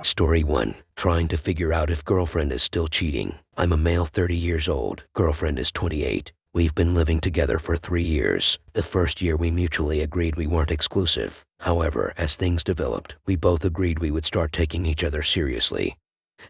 Story 1. Trying to figure out if girlfriend is still cheating. I'm a male 30 years old. Girlfriend is 28. We've been living together for 3 years. The first year we mutually agreed we weren't exclusive. However, as things developed, we both agreed we would start taking each other seriously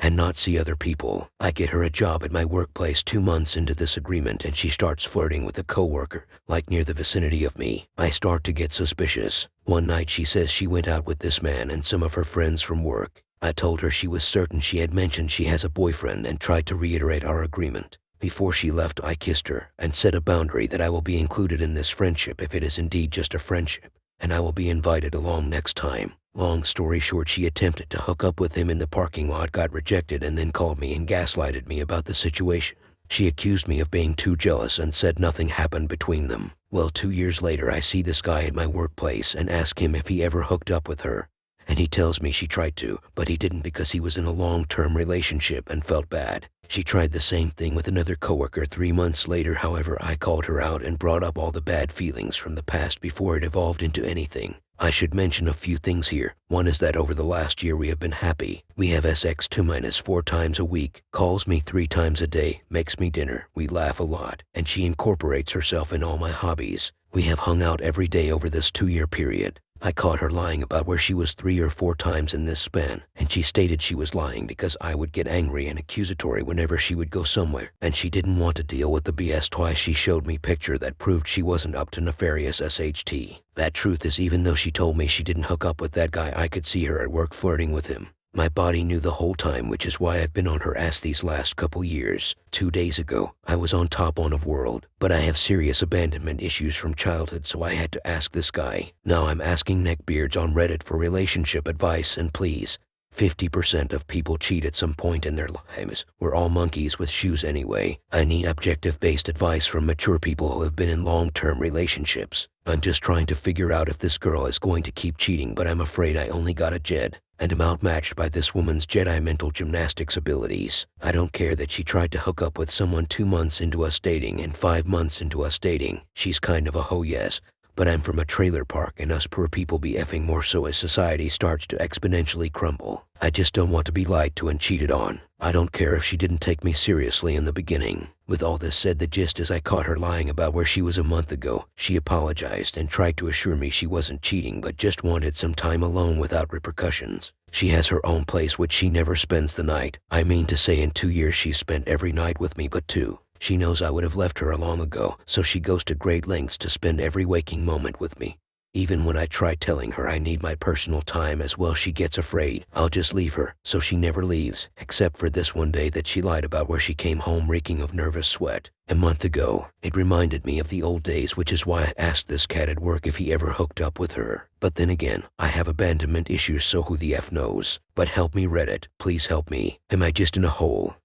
and not see other people. I get her a job at my workplace 2 months into this agreement and she starts flirting with a coworker, like near the vicinity of me. I start to get suspicious. One night she says she went out with this man and some of her friends from work. I told her she was certain she had mentioned she has a boyfriend and tried to reiterate our agreement. Before she left, I kissed her and set a boundary that I will be included in this friendship if it is indeed just a friendship, and I will be invited along next time. Long story short, she attempted to hook up with him in the parking lot, got rejected, and then called me and gaslighted me about the situation. She accused me of being too jealous and said nothing happened between them. Well, 2 years later, I see this guy at my workplace and ask him if he ever hooked up with her. And he tells me she tried to, but he didn't because he was in a long-term relationship and felt bad. She tried the same thing with another coworker 3 months later. However, I called her out and brought up all the bad feelings from the past before it evolved into anything. I should mention a few things here. One is that over the last year we have been happy. We have sex 2-4 times a week, calls me 3 times a day, makes me dinner, we laugh a lot, and she incorporates herself in all my hobbies. We have hung out every day over this 2-year period. I caught her lying about where she was 3 or 4 times in this span, and she stated she was lying because I would get angry and accusatory whenever she would go somewhere, and she didn't want to deal with the BS. Twice she showed me picture that proved she wasn't up to nefarious SHT. That truth is, even though she told me she didn't hook up with that guy, I could see her at work flirting with him. My body knew the whole time, which is why I've been on her ass these last couple years. 2 days ago, I was on top of world, but I have serious abandonment issues from childhood, so I had to ask this guy. Now I'm asking neckbeards on Reddit for relationship advice, and please, 50% of people cheat at some point in their lives. We're all monkeys with shoes anyway. I need objective-based advice from mature people who have been in long-term relationships. I'm just trying to figure out if this girl is going to keep cheating, but I'm afraid I only got a Jed, and am outmatched by this woman's Jedi mental gymnastics abilities. I don't care that she tried to hook up with someone 2 months into us dating and 5 months into us dating. She's kind of a hoe, yes, but I'm from a trailer park and us poor people be effing more so as society starts to exponentially crumble. I just don't want to be lied to and cheated on. I don't care if she didn't take me seriously in the beginning. With all this said, the gist is I caught her lying about where she was a month ago. She apologized and tried to assure me she wasn't cheating but just wanted some time alone without repercussions. She has her own place which she never spends the night. I mean to say in 2 years she's spent every night with me but 2. She knows I would have left her long ago, so she goes to great lengths to spend every waking moment with me. Even when I try telling her I need my personal time as well, she gets afraid I'll just leave her, so she never leaves, except for this one day that she lied about where she came home reeking of nervous sweat. A month ago, it reminded me of the old days, which is why I asked this cat at work if he ever hooked up with her. But then again, I have abandonment issues, so who the F knows? But help me, Reddit, please help me. Am I just in a hole?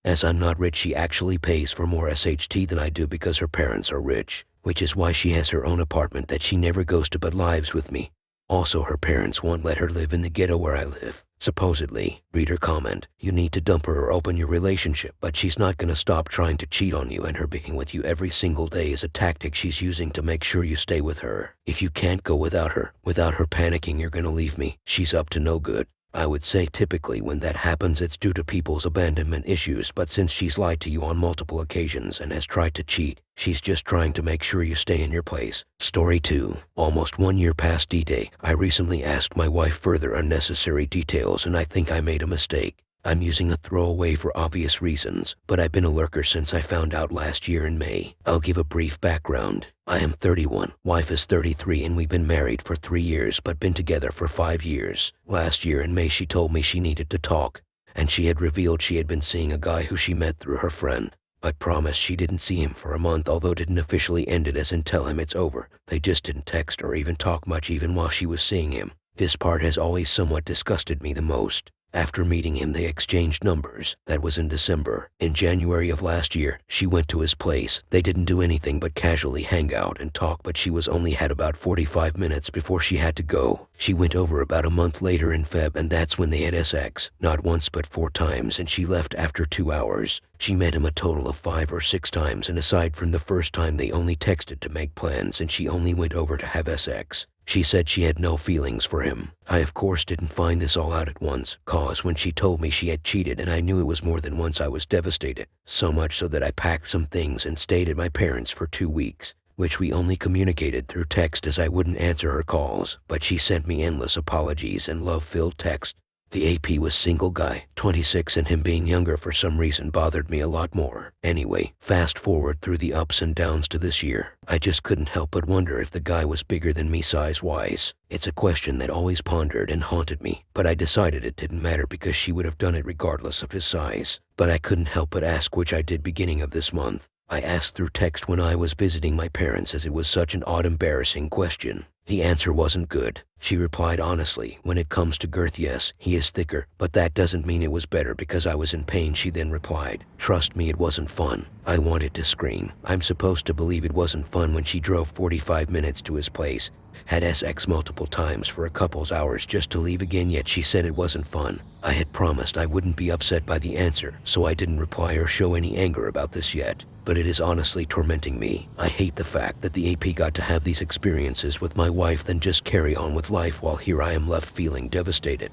As I'm not rich, she actually pays for more SHT than I do because her parents are rich, which is why she has her own apartment that she never goes to but lives with me. Also, her parents won't let her live in the ghetto where I live. Supposedly, reader comment, you need to dump her or open your relationship, but she's not gonna stop trying to cheat on you, and her being with you every single day is a tactic she's using to make sure you stay with her. If you can't go without her panicking you're gonna leave me, she's up to no good. I would say typically when that happens it's due to people's abandonment issues, but since she's lied to you on multiple occasions and has tried to cheat, she's just trying to make sure you stay in your place. Story 2. Almost 1 year past D-Day, I recently asked my wife further unnecessary details and I think I made a mistake. I'm using a throwaway for obvious reasons, but I've been a lurker since I found out last year in May. I'll give a brief background. I am 31, wife is 33, and we've been married for 3 years but been together for 5 years. Last year in May she told me she needed to talk, and she had revealed she had been seeing a guy who she met through her friend. I promised she didn't see him for a month, although didn't officially end it as in tell him it's over. They just didn't text or even talk much even while she was seeing him. This part has always somewhat disgusted me the most. After meeting him, they exchanged numbers. That was in December. In January of last year, she went to his place. They didn't do anything but casually hang out and talk, but she was only had about 45 minutes before she had to go. She went over about a month later in Feb, and that's when they had sex. Not once but 4 times, and she left after 2 hours. She met him a total of 5 or 6 times, and aside from the first time they only texted to make plans, and she only went over to have sex. She said she had no feelings for him. I of course didn't find this all out at once, cause when she told me she had cheated and I knew it was more than once, I was devastated. So much so that I packed some things and stayed at my parents' for 2 weeks, which we only communicated through text as I wouldn't answer her calls, but she sent me endless apologies and love-filled texts. The AP was single guy, 26, and him being younger for some reason bothered me a lot more. Anyway, fast forward through the ups and downs to this year. I just couldn't help but wonder if the guy was bigger than me size-wise. It's a question that always pondered and haunted me, but I decided it didn't matter because she would have done it regardless of his size. But I couldn't help but ask, which I did beginning of this month. I asked through text when I was visiting my parents, as it was such an odd, embarrassing question. The answer wasn't good. She replied honestly, when it comes to girth, yes, he is thicker, but that doesn't mean it was better because I was in pain. She then replied, trust me, it wasn't fun. I wanted to scream. I'm supposed to believe it wasn't fun when she drove 45 minutes to his place, had sex multiple times for a couple's hours just to leave again, yet she said it wasn't fun. I had promised I wouldn't be upset by the answer, so I didn't reply or show any anger about this yet. But it is honestly tormenting me. I hate the fact that the AP got to have these experiences with my wife, then just carry on with life, while here I am left feeling devastated,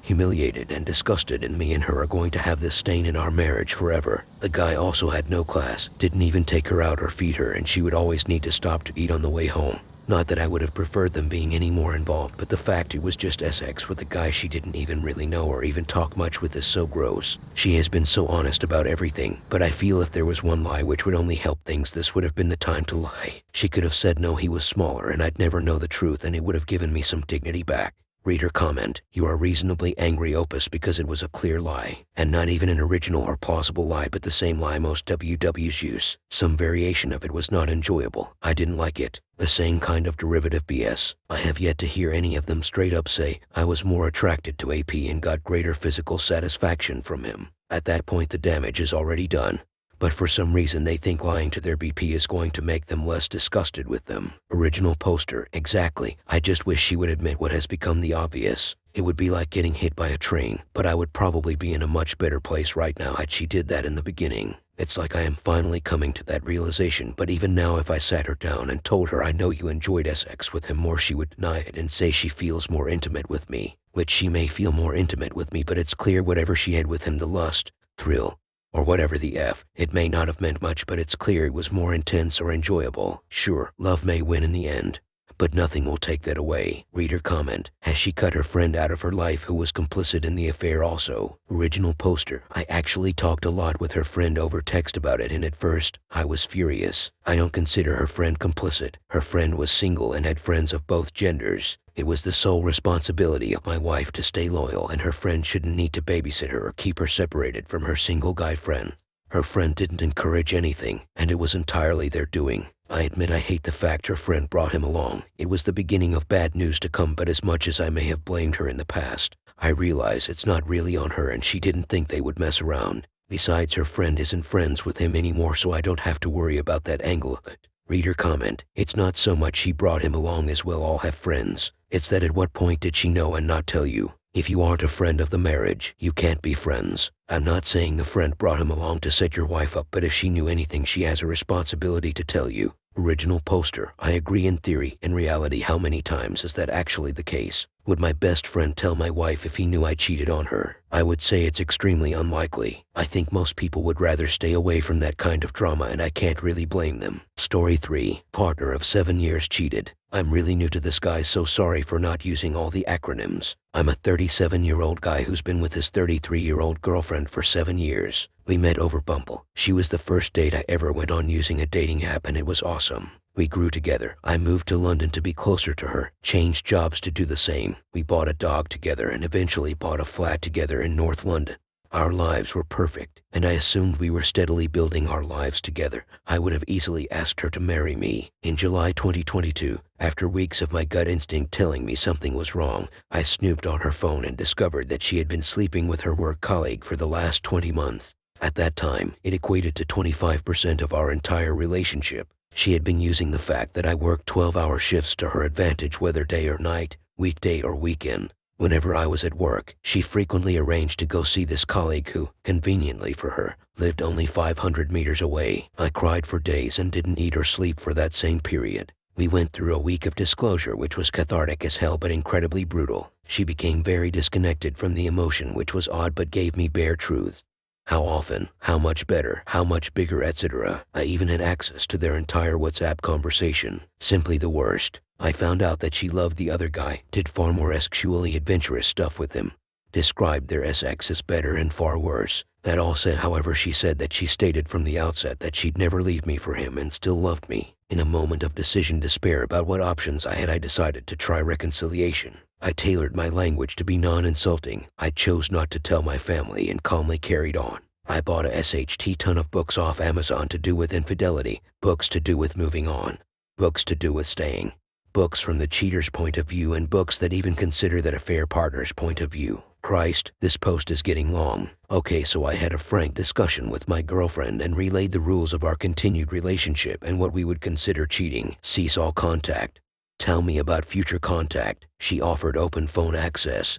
humiliated, and disgusted, and me and her are going to have this stain in our marriage forever. The guy also had no class, didn't even take her out or feed her, and she would always need to stop to eat on the way home. Not that I would have preferred them being any more involved, but the fact it was just sex with a guy she didn't even really know or even talk much with is so gross. She has been so honest about everything, but I feel if there was one lie which would only help things, this would have been the time to lie. She could have said no, he was smaller, and I'd never know the truth, and it would have given me some dignity back. Reader comment, you are reasonably angry, Opus, because it was a clear lie, and not even an original or plausible lie, but the same lie most WWs use. Some variation of it was not enjoyable. I didn't like it. The same kind of derivative BS. I have yet to hear any of them straight up say, I was more attracted to AP and got greater physical satisfaction from him. At that point the damage is already done. But for some reason they think lying to their BP is going to make them less disgusted with them. Original poster, exactly. I just wish she would admit what has become the obvious. It would be like getting hit by a train, but I would probably be in a much better place right now had she did that in the beginning. It's like I am finally coming to that realization, but even now if I sat her down and told her I know you enjoyed sex with him more, she would deny it and say she feels more intimate with me. Which she may feel more intimate with me, but it's clear whatever she had with him, the lust, thrill, or whatever the F, it may not have meant much, but it's clear it was more intense or enjoyable. Sure, love may win in the end, but nothing will take that away. Reader comment, has she cut her friend out of her life who was complicit in the affair also? Original poster, I actually talked a lot with her friend over text about it, and at first, I was furious. I don't consider her friend complicit. Her friend was single and had friends of both genders. It was the sole responsibility of my wife to stay loyal, and her friend shouldn't need to babysit her or keep her separated from her single guy friend. Her friend didn't encourage anything, and it was entirely their doing. I admit I hate the fact her friend brought him along. It was the beginning of bad news to come, but as much as I may have blamed her in the past, I realize it's not really on her and she didn't think they would mess around. Besides, her friend isn't friends with him anymore, so I don't have to worry about that angle of it. Reader comment, it's not so much she brought him along as we'll all have friends. It's that at what point did she know and not tell you? If you aren't a friend of the marriage, you can't be friends. I'm not saying the friend brought him along to set your wife up, but if she knew anything, she has a responsibility to tell you. Original poster, I agree in theory. In reality, how many times is that actually the case? Would my best friend tell my wife if he knew I cheated on her? I would say it's extremely unlikely. I think most people would rather stay away from that kind of drama, and I can't really blame them. Story 3, partner of 7 years cheated. I'm really new to this, guys, so sorry for not using all the acronyms. I'm a 37-year-old guy who's been with his 33-year-old girlfriend for 7 years. We met over Bumble. She was the first date I ever went on using a dating app, and it was awesome. We grew together. I moved to London to be closer to her, changed jobs to do the same. We bought a dog together and eventually bought a flat together in North London. Our lives were perfect, and I assumed we were steadily building our lives together. I would have easily asked her to marry me. In July 2022, after weeks of my gut instinct telling me something was wrong, I snooped on her phone and discovered that she had been sleeping with her work colleague for the last 20 months. At that time, it equated to 25% of our entire relationship. She had been using the fact that I worked 12-hour shifts to her advantage, whether day or night, weekday or weekend. Whenever I was at work, she frequently arranged to go see this colleague who, conveniently for her, lived only 500 meters away. I cried for days and didn't eat or sleep for that same period. We went through a week of disclosure which was cathartic as hell but incredibly brutal. She became very disconnected from the emotion which was odd but gave me bare truth. How often, how much better, how much bigger, etc. I even had access to their entire WhatsApp conversation. Simply the worst. I found out that she loved the other guy, did far more sexually adventurous stuff with him, described their sex as better and far worse. That all said, however, she said that she stated from the outset that she'd never leave me for him and still loved me. In a moment of decision despair about what options I decided to try reconciliation. I tailored my language to be non-insulting. I chose not to tell my family and calmly carried on. I bought a SHT ton of books off Amazon to do with infidelity, books to do with moving on, books to do with staying, books from the cheater's point of view, and books that even consider that affair partner's point of view. Christ, this post is getting long. Okay, so I had a frank discussion with my girlfriend and relayed the rules of our continued relationship and what we would consider cheating. Cease all contact. Tell me about future contact. She offered open phone access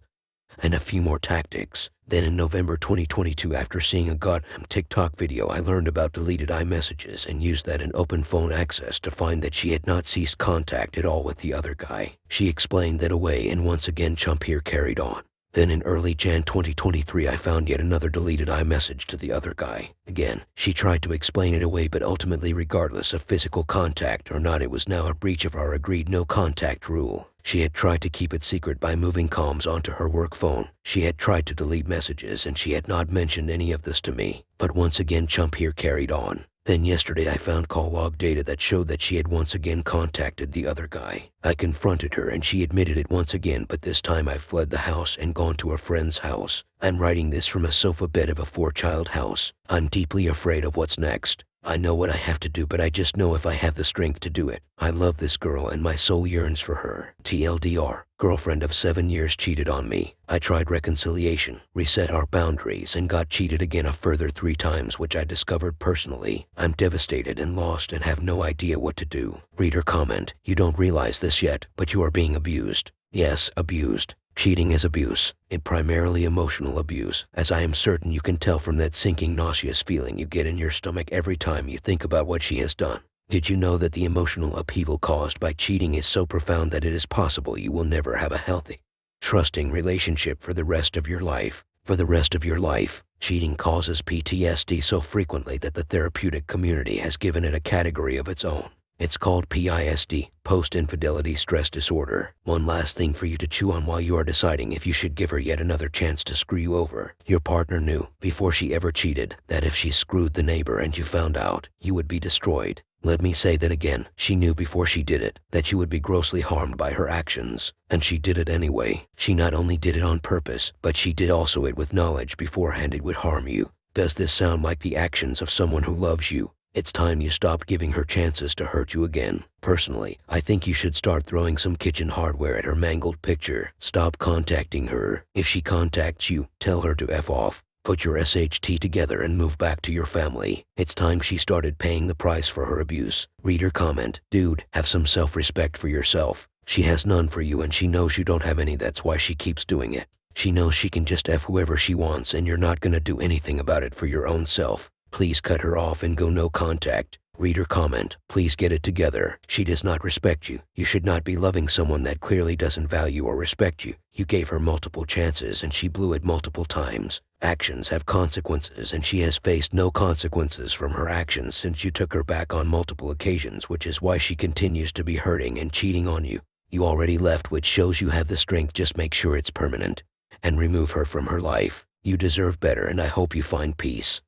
and a few more tactics. Then in November 2022, after seeing a goddamn TikTok video, I learned about deleted iMessages and used that in open phone access to find that she had not ceased contact at all with the other guy. She explained that away, and once again Chump here carried on. Then in early Jan 2023, I found yet another deleted iMessage to the other guy. Again, she tried to explain it away, but ultimately, regardless of physical contact or not, it was now a breach of our agreed no contact rule. She had tried to keep it secret by moving comms onto her work phone. She had tried to delete messages, and she had not mentioned any of this to me. But once again, Chump here carried on. Then yesterday I found call log data that showed that she had once again contacted the other guy. I confronted her and she admitted it once again, but this time I fled the house and gone to a friend's house. I'm writing this from a sofa bed of a 4-child house. I'm deeply afraid of what's next. I know what I have to do, but I just know if I have the strength to do it. I love this girl and my soul yearns for her. TLDR, girlfriend of 7 years cheated on me. I tried reconciliation, reset our boundaries, and got cheated again a further 3 times, which I discovered personally. I'm devastated and lost and have no idea what to do. Reader comment, you don't realize this yet, but you are being abused. Yes, abused. Cheating is abuse, and primarily emotional abuse, as I am certain you can tell from that sinking, nauseous feeling you get in your stomach every time you think about what she has done. Did you know that the emotional upheaval caused by cheating is so profound that it is possible you will never have a healthy, trusting relationship for the rest of your life? For the rest of your life, cheating causes PTSD so frequently that the therapeutic community has given it a category of its own. It's called PISD, post-infidelity stress disorder. One last thing for you to chew on while you are deciding if you should give her yet another chance to screw you over. Your partner knew, before she ever cheated, that if she screwed the neighbor and you found out, you would be destroyed. Let me say that again. She knew before she did it, that you would be grossly harmed by her actions. And she did it anyway. She not only did it on purpose, but she did also it with knowledge beforehand it would harm you. Does this sound like the actions of someone who loves you? It's time you stopped giving her chances to hurt you again. Personally, I think you should start throwing some kitchen hardware at her mangled picture. Stop contacting her. If she contacts you, tell her to F off. Put your SHT together and move back to your family. It's time she started paying the price for her abuse. Reader comment, dude, have some self-respect for yourself. She has none for you and she knows you don't have any, that's why she keeps doing it. She knows she can just F whoever she wants and you're not gonna do anything about it for your own self. Please cut her off and go no contact. Reader comment, please get it together. She does not respect you. You should not be loving someone that clearly doesn't value or respect you. You gave her multiple chances and she blew it multiple times. Actions have consequences and she has faced no consequences from her actions since you took her back on multiple occasions, which is why she continues to be hurting and cheating on you. You already left, which shows you have the strength. Just make sure it's permanent and remove her from her life. You deserve better and I hope you find peace.